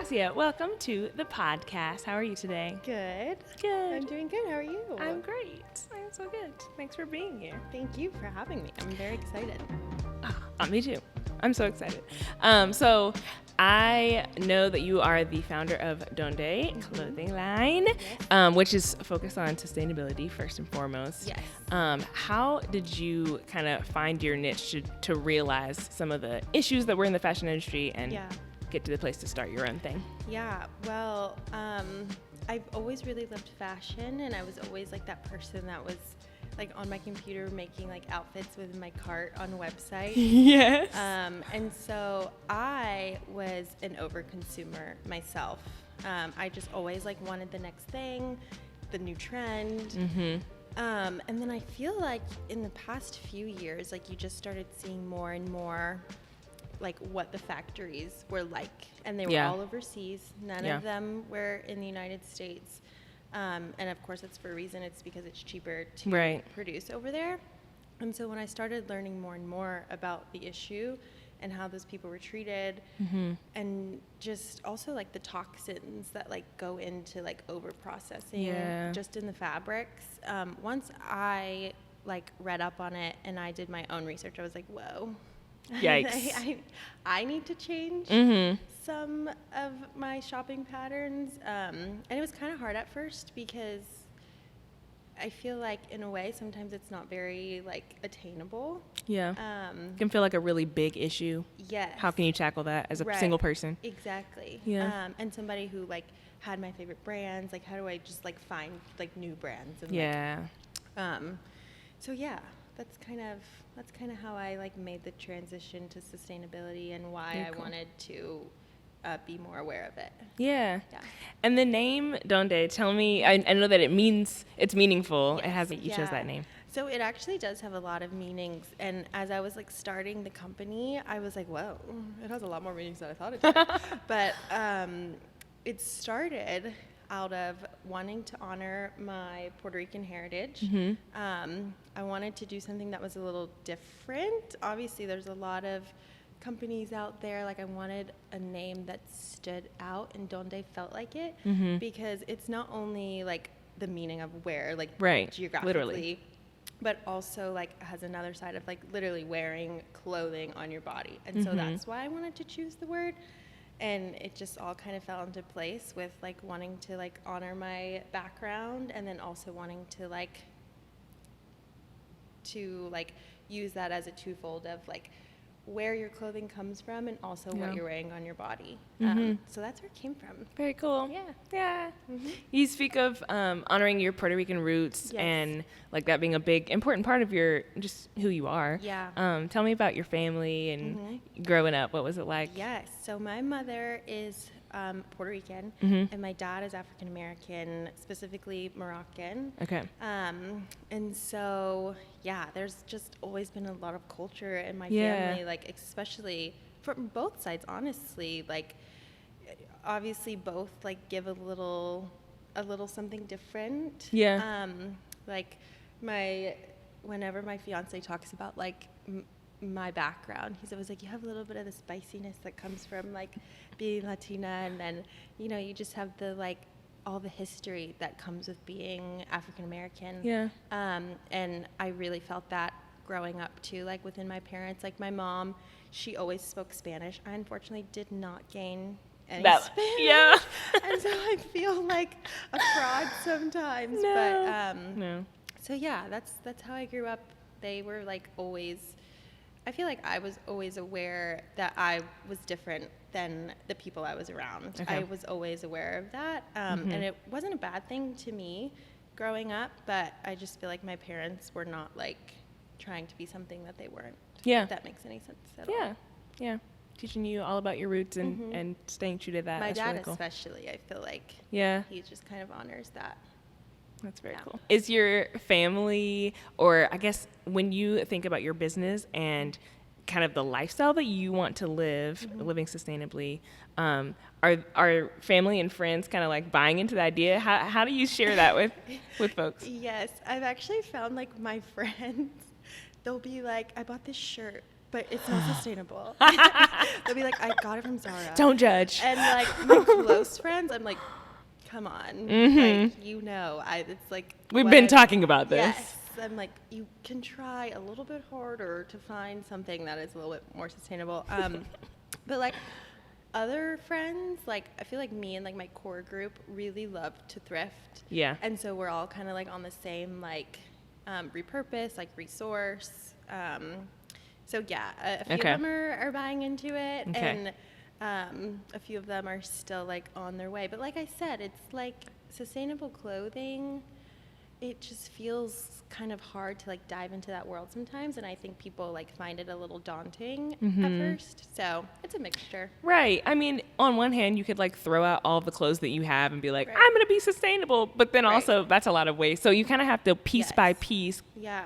Khasia, welcome to the podcast. How are you today? Good. Good. I'm doing good. How are you? I'm great. I'm so good. Thanks for being here. Thank you for having me. I'm very excited. Me too. I'm so excited. So I know that you are the founder of Donde clothing line, Yes. Which is focused on sustainability first and foremost. Yes. How did you kind of find your niche to realize some of the issues that were in the fashion industry and get to the place to start your own thing? Yeah. Well, I've always really loved fashion, and I was always like that person that was like on my computer making like outfits with my cart on a website. Yes. And so I was an overconsumer myself. I just always like wanted the next thing, the new trend. Mm-hmm. And then I feel like in the past few years, like you just started seeing more and more like what the factories were like, and they were all overseas. None of them were in the United States. And of course, it's for a reason. It's because it's cheaper to produce over there. And so when I started learning more and more about the issue and how those people were treated, and just also like the toxins that like go into like over processing just in the fabrics. Once I like read up on it and I did my own research, I was like, whoa. Yikes. I need to change some of my shopping patterns. And it was kind of hard at first because I feel like in a way sometimes it's not very like attainable. Yeah. It can feel like a really big issue. Yes. How can you tackle that as a single person? Exactly. Yeah. And somebody who like had my favorite brands, like how do I just like find like new brands? And so yeah, that's kind of how I like made the transition to sustainability and why I wanted to be more aware of it. Yeah. And the name Donde, tell me, I know that it's meaningful. Yes. It has, you chose that name. So it actually does have a lot of meanings. And as I was like starting the company, I was like, whoa, it has a lot more meanings than I thought it did. But it started out of wanting to honor my Puerto Rican heritage. I wanted to do something that was a little different. Obviously, there's a lot of companies out there. Like I wanted a name that stood out, and Donde felt like it because it's not only like the meaning of where, like geographically, literally, but also like has another side of like literally wearing clothing on your body. And so that's why I wanted to choose the word. And it just all kind of fell into place with like wanting to like honor my background, and then also wanting to use that as a twofold of like where your clothing comes from and also what you're wearing on your body. So that's where it came from. Very cool. Yeah. You speak of honoring your Puerto Rican roots and like that being a big important part of your just who you are. Tell me about your family and growing up. What was it like? Yes. So my mother is Puerto Rican and my dad is African American, specifically Moroccan. Okay. And so there's just always been a lot of culture in my family, like especially from both sides, honestly. Like obviously both like give a little something different. Like whenever my fiance talks about like my background, he's always like, you have a little bit of the spiciness that comes from like being Latina, and then you just have the like all the history that comes with being African American. And I really felt that growing up too, like within my parents. Like my mom, she always spoke Spanish. I unfortunately did not gain any Spanish. And so I feel like a fraud sometimes. So that's how I grew up. They were like always, I feel like I was always aware that I was different than the people I was around. I was always aware of that. And it wasn't a bad thing to me growing up, but I just feel like my parents were not like trying to be something that they weren't. If that makes any sense at all. Yeah. Teaching you all about your roots and staying true to that. My That's dad really cool. Especially, I feel like he just kind of honors that. That's very cool. Is your family, or I guess when you think about your business and kind of the lifestyle that you want to live, living sustainably, are family and friends kind of like buying into the idea? How do you share that with folks? Yes, I've actually found like my friends, they'll be like, I bought this shirt but it's not sustainable. They'll be like, I got it from Zara. Don't judge. And like my close friends, I'm like, come on. Like, it's like. We've been talking about this. Yes. I'm like, you can try a little bit harder to find something that is a little bit more sustainable. But like other friends, like I feel like me and like my core group really love to thrift. Yeah. And so we're all kind of like on the same like repurpose, like resource. So yeah, a few of them are buying into it, and a few of them are still like on their way. But like I said, it's like sustainable clothing. It just feels kind of hard to like dive into that world sometimes, and I think people like find it a little daunting at first. So it's a mixture. Right. I mean, on one hand, you could like throw out all of the clothes that you have and be like, I'm going to be sustainable, but then also that's a lot of waste. So you kind of have to piece by piece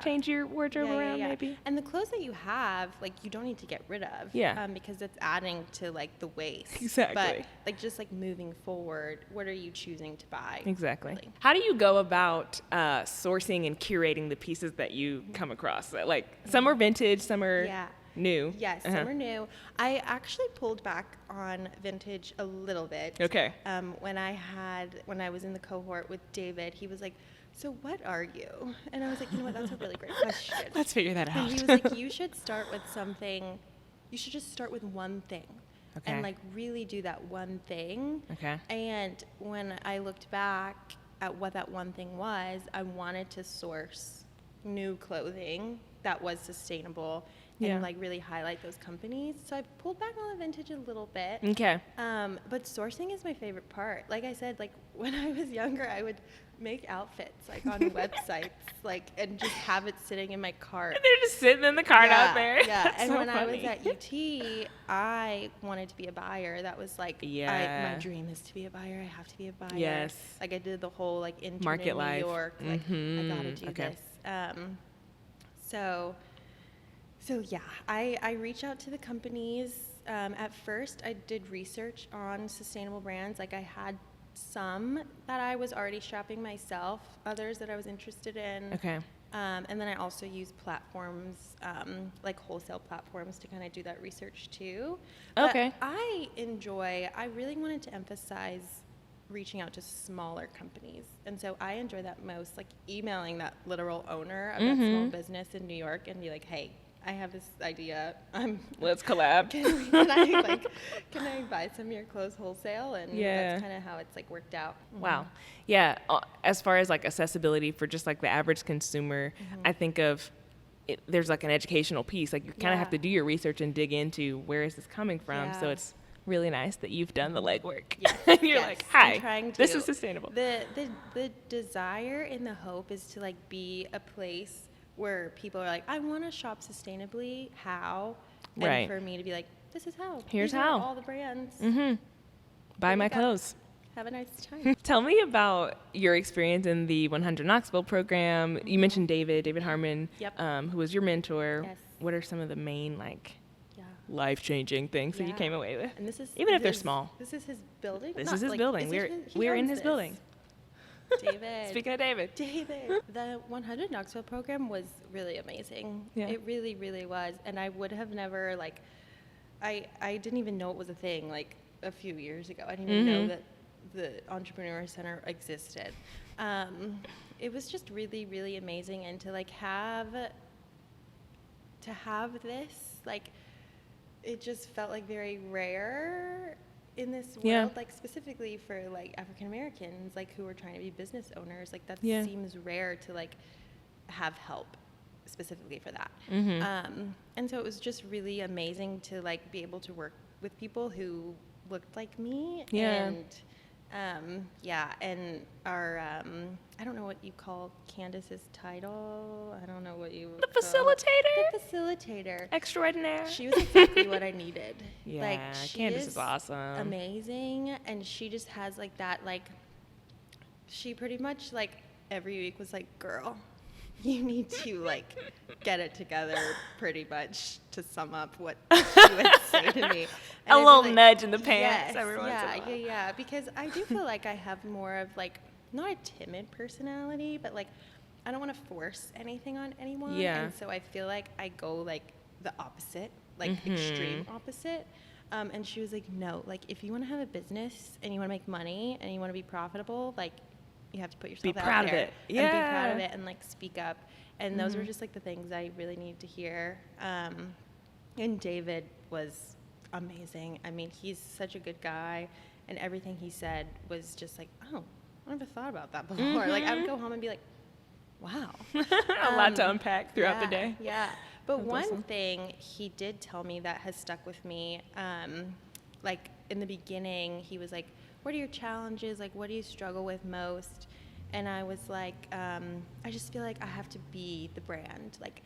change your wardrobe around maybe. And the clothes that you have, like you don't need to get rid of. Yeah. Because it's adding to like the waste. Exactly. But like just like moving forward, what are you choosing to buy? Exactly. Really? How do you go about sourcing and curating the pieces that you come across? Like some are vintage, some are new. Yes, some are new. I actually pulled back on vintage a little bit. Okay. When I was in the cohort with David, he was like, so what are you? And I was like, you know what, that's a really great question. Let's figure that out. And he was like, you should start with something, you should just start with one thing. Okay. And like really do that one thing. Okay. And when I looked back at what that one thing was, I wanted to source new clothing that was sustainable and like really highlight those companies. So I pulled back on the vintage a little bit. Okay. But sourcing is my favorite part. Like I said, like when I was younger, I would make outfits like on websites, like and just have it sitting in my cart. And they're just sitting in the cart out there. Yeah. That's And so when funny. I was at UT, I wanted to be a buyer. That was like my dream is to be a buyer. I have to be a buyer. Yes. Like I did the whole like intern Market in life. New York. Like I gotta do this. So yeah, I reach out to the companies. At first, I did research on sustainable brands. Like I had some that I was already shopping myself, others that I was interested in. Okay. And then I also use platforms, like wholesale platforms to kind of do that research too. Okay. But I really wanted to emphasize reaching out to smaller companies. And so I enjoy that most, like emailing that literal owner of that small business in New York and be like, hey, I have this idea. Let's collab. Can I buy some of your clothes wholesale? And that's kind of how it's like worked out. Wow. Yeah. As far as like accessibility for just like the average consumer, I think of it, there's like an educational piece. Like you kind of have to do your research and dig into where is this coming from. Yeah. So it's really nice that you've done the legwork. Yes, And you're like, hi, this to. is sustainable. The desire and the hope is to like be a place where people are like, I want to shop sustainably. How? And for me to be like, this is how. Here's These how. are all the brands. Buy my clothes. Have a nice time. Tell me about your experience in the 100Knoxville program. You mentioned David Harmon, who was your mentor. Yes. What are some of the main like life-changing things that you came away with? And this is even if they're small. This is his building. This is his building. We're in his building. David. Speaking of David. The 100Knoxville program was really amazing. Yeah. It really, really was. And I would have never, like, I didn't even know it was a thing, like, a few years ago. I didn't even know that the Entrepreneur Center existed. It was just really, really amazing. And to, like, have this, like, it just felt, like, very rare in this world, like specifically for like African Americans, like who are trying to be business owners, like that seems rare to like have help specifically for that. And so it was just really amazing to like be able to work with people who looked like me. And and our I don't know what you call Candace's title. I don't know what you would The facilitator. The facilitator. Extraordinaire. She was exactly what I needed. Yeah, like, Candace is awesome. Amazing, and she just has like that like. She pretty much like every week was like, "Girl, you need to like get it together," pretty much to sum up what she would say to me. And a little like, nudge in the pants every once in a while. Yeah, because I do feel like I have more of like not a timid personality, but like I don't want to force anything on anyone. Yeah. And so I feel like I go like the opposite, like extreme opposite. And she was like, no, like if you want to have a business and you want to make money and you want to be profitable, like you have to put yourself out there. Be proud of it. Yeah. And be proud of it and like speak up. And those were just like the things I really needed to hear. And David was amazing. I mean, he's such a good guy, and everything he said was just like, oh, I never thought about that before. Like I would go home and be like, wow. A lot to unpack throughout the day. Yeah. But That's one awesome. thing he did tell me that has stuck with me, like in the beginning, he was like, what are your challenges? Like, what do you struggle with most? And I was like, I just feel like I have to be the brand. Like,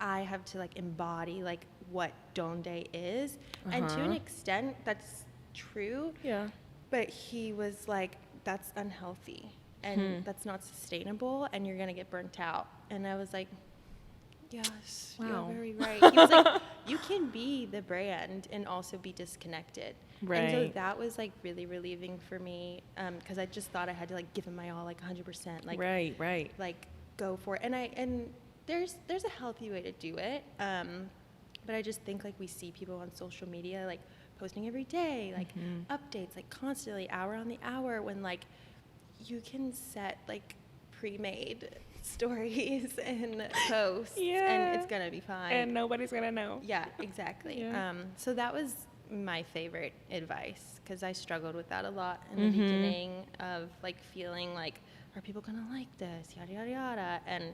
I have to like embody like what Donde is. And to an extent, that's true. Yeah. But he was like, that's unhealthy and that's not sustainable and you're going to get burnt out. And I was like, yes, wow. You're very right. He was like, you can be the brand and also be disconnected. Right. And so that was like really relieving for me, because I just thought I had to like give him my all, like 100%. Like, right. Like go for it. And there's a healthy way to do it. But I just think like we see people on social media like posting every day, like updates, like constantly, hour on the hour, when like you can set like pre-made stories and posts and it's gonna be fine and nobody's gonna know. Yeah, exactly. So that was my favorite advice, because I struggled with that a lot in the beginning of like feeling like, are people gonna like this, yada yada yada, and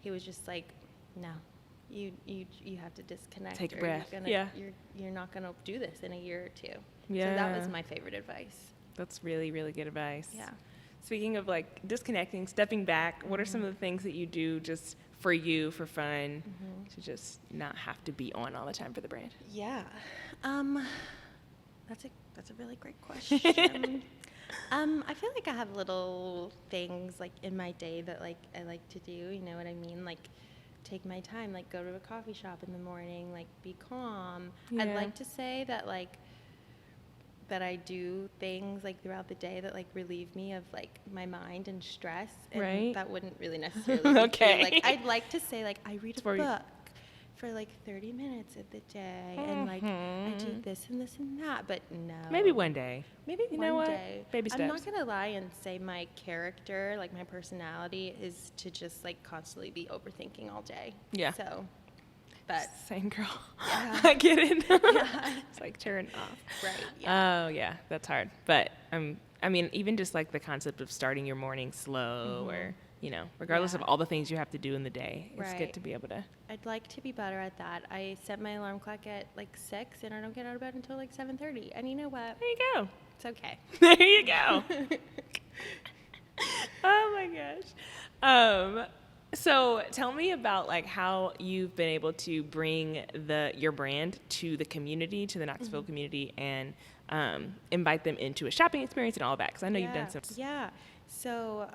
he was just like, no, you have to disconnect. Take a breath. You're not gonna do this in a year or two. Yeah. So that was my favorite advice. That's really, really good advice. Yeah. Speaking of like disconnecting, stepping back, what are some of the things that you do just for you, for fun, to just not have to be on all the time for the brand? Yeah. That's a really great question. I feel like I have little things like in my day that like I like to do, you know what I mean? Like take my time, like go to a coffee shop in the morning, like be calm. Yeah. I'd like to say that like that I do things like throughout the day that like relieve me of like my mind and stress, and that wouldn't really necessarily be okay. true. Like I'd like to say like I read a book for like 30 minutes of the day and like I do this and this and that, but no. Maybe one day. Maybe you one know what? day. Baby steps. I'm not gonna lie and say my character, like my personality, is to just like constantly be overthinking all day. Yeah. So, but same girl. Yeah. I get it. Yeah. It's like turn off. Right. Yeah. Oh yeah, that's hard. But I mean, even just like the concept of starting your morning slow, or you know, regardless of all the things you have to do in the day, it's good to be able to. I'd like to be better at that. I set my alarm clock at like 6, and I don't get out of bed until like 7:30. And you know what? There you go. It's okay. There you go. Oh my gosh. So tell me about like how you've been able to bring your brand to the community, to the Knoxville community, and invite them into a shopping experience and all of that. Because I know you've done some. Yeah. So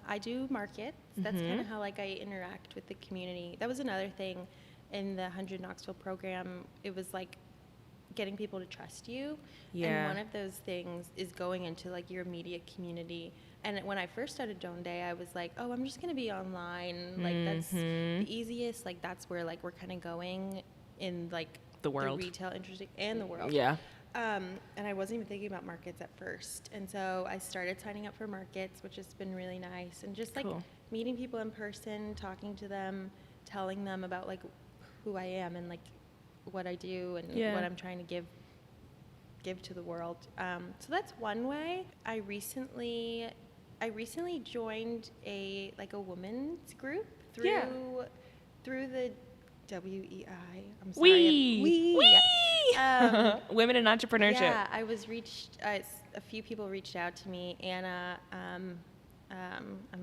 I do markets. That's kind of how like I interact with the community. That was another thing in the 100Knoxville program. It was like getting people to trust you. Yeah. And one of those things is going into like your immediate community. And when I first started Donde, I was like, oh, I'm just going to be online. Like that's the easiest. Like that's where like we're kind of going in like the world, the retail industry and the world. Yeah. And I wasn't even thinking about markets at first. And so I started signing up for markets, which has been really nice. And just like meeting people in person, talking to them, telling them about like who I am and like what I do and what I'm trying to give to the world. So that's one way. I recently joined a women's group through the WEI. I'm sorry. We. Women in Entrepreneurship. Yeah, a few people reached out to me. Anna, I'm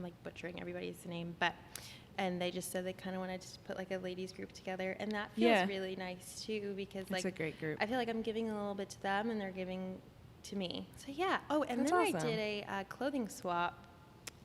like butchering everybody's name, and they just said they kind of wanted to put like a ladies group together, and that feels really nice too, because like it's a great group. I feel like I'm giving a little bit to them and they're giving to me. So yeah. Oh, and That's then awesome. I did a clothing swap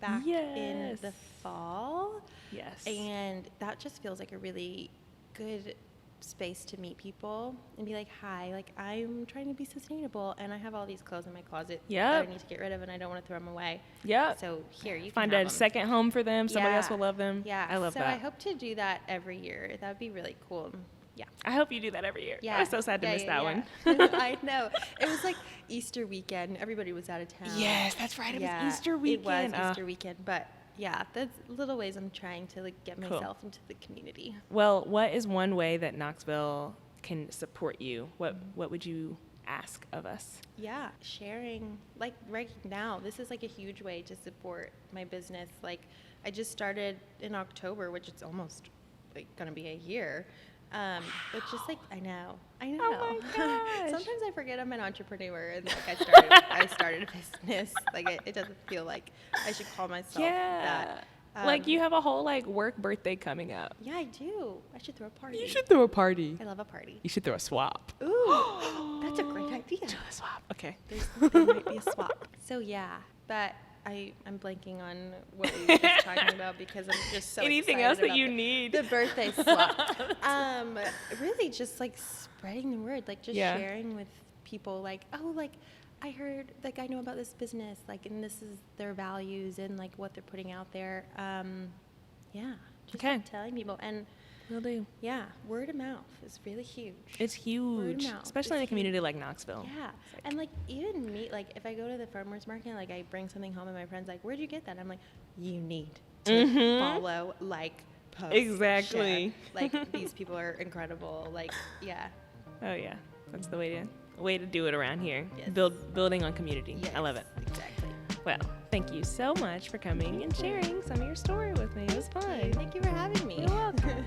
back in the fall. Yes. And that just feels like a really good space to meet people and be like, hi, like I'm trying to be sustainable and I have all these clothes in my closet that I need to get rid of and I don't want to throw them away. Yeah. So here, you find can a second home for them. Somebody else will love them. Yeah. I love that. So I hope to do that every year. That would be really cool. Yeah. I hope you do that every year. Yeah. I was so sad to miss that one. I know. It was like Easter weekend. Everybody was out of town. Yes, that's right. It was Easter weekend. It was Easter weekend. But yeah, that's little ways I'm trying to like get myself into the community. Well, what is one way that Knoxville can support you? What would you ask of us? Yeah, sharing, like right now, this is like a huge way to support my business. Like I just started in October, which is almost like gonna be a year. But just like I know. Oh my gosh. Sometimes I forget I'm an entrepreneur and like I started a business. Like it doesn't feel like I should call myself that. Like you have a whole like work birthday coming up. Yeah, I do. I should throw a party. You should throw a party. I love a party. You should throw a swap. Ooh, that's a great idea. Do a swap. Okay. There might be a swap. So yeah, but I'm blanking on what we were just talking about because I'm just so anything excited else that about you need. the birthday swap. Really just like spreading the word, like just sharing with people like, oh, like I heard, like I know about this business, like, and this is their values and like what they're putting out there. Just like, telling people. And will do. Yeah, word of mouth is really huge. It's huge, Word of mouth especially in a is community like Knoxville. Yeah, and like even me, like if I go to the farmers market, like I bring something home and my friend's like, where'd you get that? I'm like, you need to follow, like, post, Exactly. share. Like these people are incredible. Like, yeah. Oh yeah, that's the way to do it around here. Yes. Building on community. Yes, I love it. Exactly. Well, thank you so much for coming and sharing some of your story with me. It was fun. Thank you for having me. You're welcome.